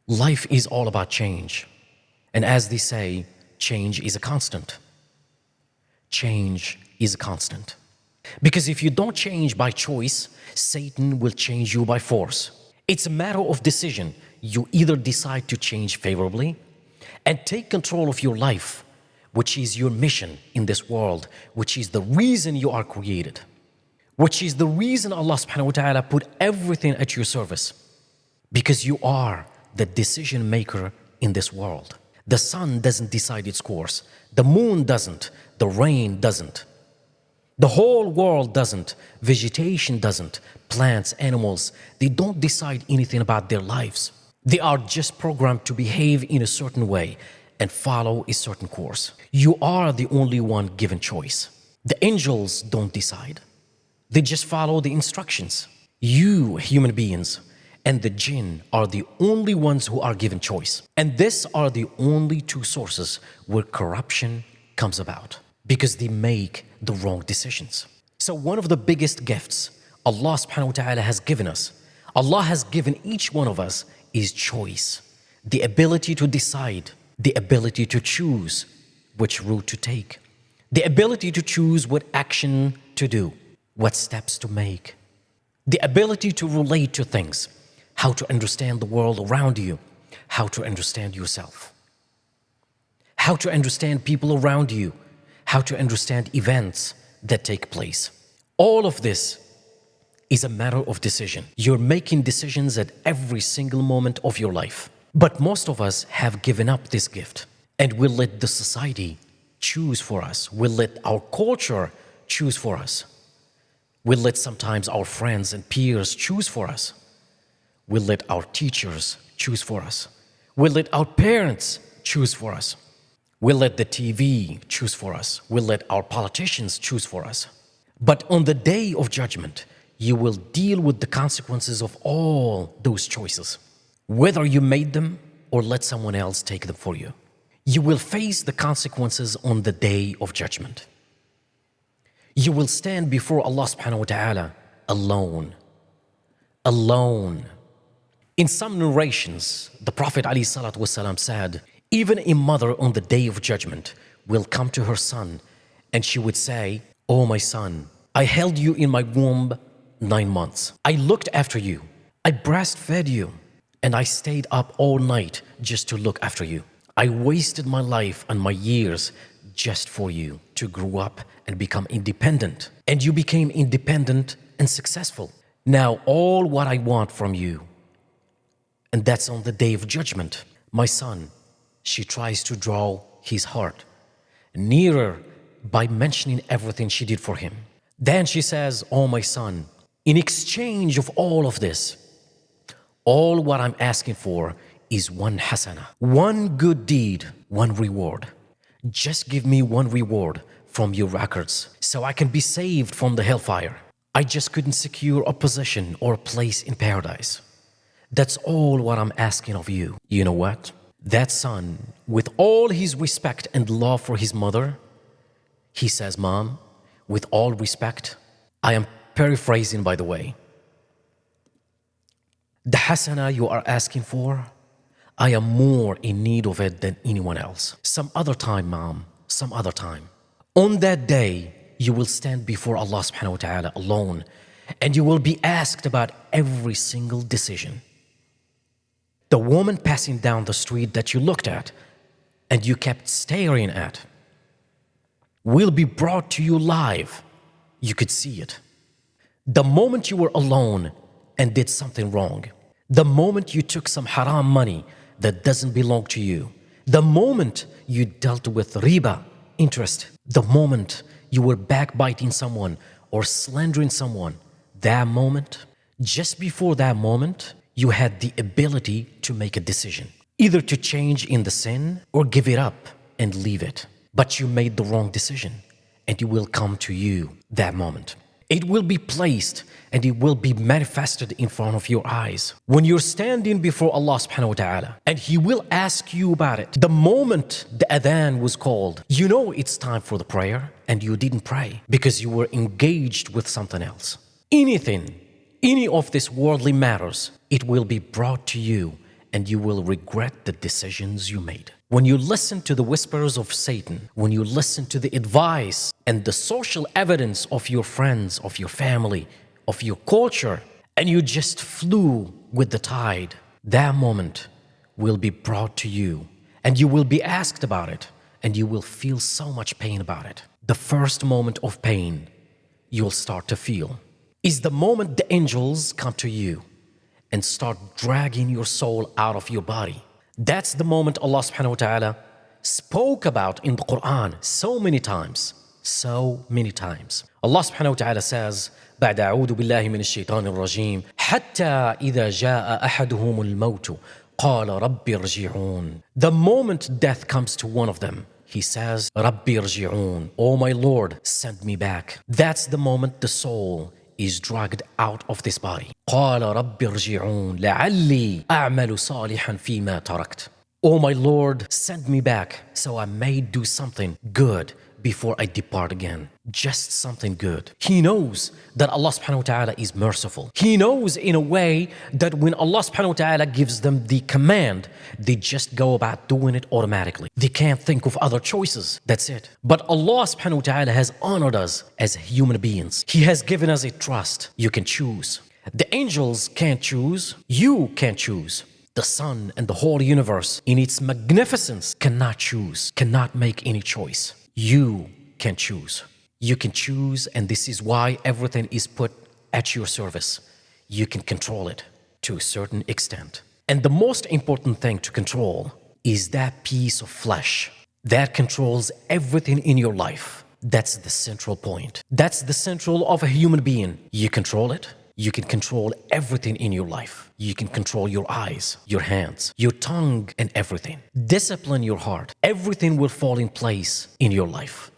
Life is all about change. And as they say, change is a constant. Change is a constant. Because if you don't change by choice, Satan will change you by force. It's a matter of decision. You either decide to change favorably and take control of your life, which is your mission in this world, which is the reason you are created, which is the reason Allah subhanahu wa ta'ala put everything at your service. Because you are the decision maker in this world. The sun doesn't decide its course. The moon doesn't. The rain doesn't. The whole world doesn't. Vegetation doesn't. Plants, animals, they don't decide anything about their lives. They are just programmed to behave in a certain way and follow a certain course. You are the only one given choice. The angels don't decide. They just follow the instructions. You, human beings, and the jinn are the only ones who are given choice. And these are the only two sources where corruption comes about, because they make the wrong decisions. So one of the biggest gifts Allah subhanahu wa ta'ala has given us, Allah has given each one of us, is choice. The ability to decide, the ability to choose which route to take, the ability to choose what action to do, what steps to make, the ability to relate to things, how to understand the world around you, how to understand yourself, how to understand people around you, how to understand events that take place. All of this is a matter of decision. You're making decisions at every single moment of your life. But most of us have given up this gift, and we'll let the society choose for us. We'll let our culture choose for us. We'll let sometimes our friends and peers choose for us. We'll let our teachers choose for us. We'll let our parents choose for us. We'll let the TV choose for us. We'll let our politicians choose for us. But on the day of judgment, you will deal with the consequences of all those choices, whether you made them or let someone else take them for you. You will face the consequences on the day of judgment. You will stand before Allah subhanahu wa ta'ala alone. Alone. In some narrations, the Prophet ﷺ said, even a mother on the day of judgment will come to her son and she would say, "Oh my son, I held you in my womb 9 months. I looked after you. I breastfed you. And I stayed up all night just to look after you. I wasted my life and my years just for you to grow up and become independent. And you became independent and successful. Now all what I want from you," and that's on the day of judgment, "my son," she tries to draw his heart nearer by mentioning everything she did for him. Then she says, "Oh my son, in exchange of all of this, all what I'm asking for is one hasana, one good deed, one reward. Just give me one reward from your records so I can be saved from the hellfire. I just couldn't secure a position or a place in paradise. That's all what I'm asking of you." You know what? That son, with all his respect and love for his mother, he says, "Mom, with all respect," I am paraphrasing by the way, "the hasana you are asking for, I am more in need of it than anyone else. Some other time, Mom, some other time. On that day, you will stand before Allah subhanahu wa ta'ala alone, and you will be asked about every single decision. The woman passing down the street that you looked at and you kept staring at will be brought to you live. You could see it. The moment you were alone and did something wrong, the moment you took some haram money that doesn't belong to you, the moment you dealt with riba, interest, the moment you were backbiting someone or slandering someone, that moment, just before that moment, you had the ability to make a decision, either to change in the sin or give it up and leave it. But you made the wrong decision, and it will come to you that moment. It will be placed and it will be manifested in front of your eyes. When you're standing before Allah subhanahu wa ta'ala and He will ask you about it, the moment the adhan was called, you know it's time for the prayer and you didn't pray because you were engaged with something else. Anything, any of these worldly matters, it will be brought to you and you will regret the decisions you made. When you listen to the whispers of Satan, when you listen to the advice and the social evidence of your friends, of your family, of your culture, and you just flew with the tide, that moment will be brought to you and you will be asked about it and you will feel so much pain about it. The first moment of pain you'll start to feel is the moment the angels come to you and start dragging your soul out of your body. That's the moment Allah subhanahu wa ta'ala spoke about in the Quran so many times. So many times. Allah subhanahu wa ta'ala says, بعد أعوذ بالله من الشيطان الرجيم حتى إذا جاء أحدهم الموت قال رب ارجعون. The moment death comes to one of them, he says, رب ارجعون. Oh my Lord, send me back. That's the moment the soul is dragged out of this body. قال رب ارجعون لعلي أعمل صالحا فيما تركت. Oh my Lord, send me back so I may do something good before I depart again. Just something good. He knows that Allah subhanahu wa ta'ala is merciful. He knows in a way that when Allah subhanahu wa ta'ala gives them the command, they just go about doing it automatically. They can't think of other choices. That's it. But Allah subhanahu wa ta'ala has honored us as human beings. He has given us a trust. You can choose. The angels can't choose. You can't choose. The sun and the whole universe in its magnificence cannot choose, cannot make any choice. You can choose. You can choose, and this is why everything is put at your service. You can control it to a certain extent. And the most important thing to control is that piece of flesh that controls everything in your life. That's the central point. That's the central of a human being. You control it. You can control everything in your life. You can control your eyes, your hands, your tongue, and everything. Discipline your heart. Everything will fall in place in your life.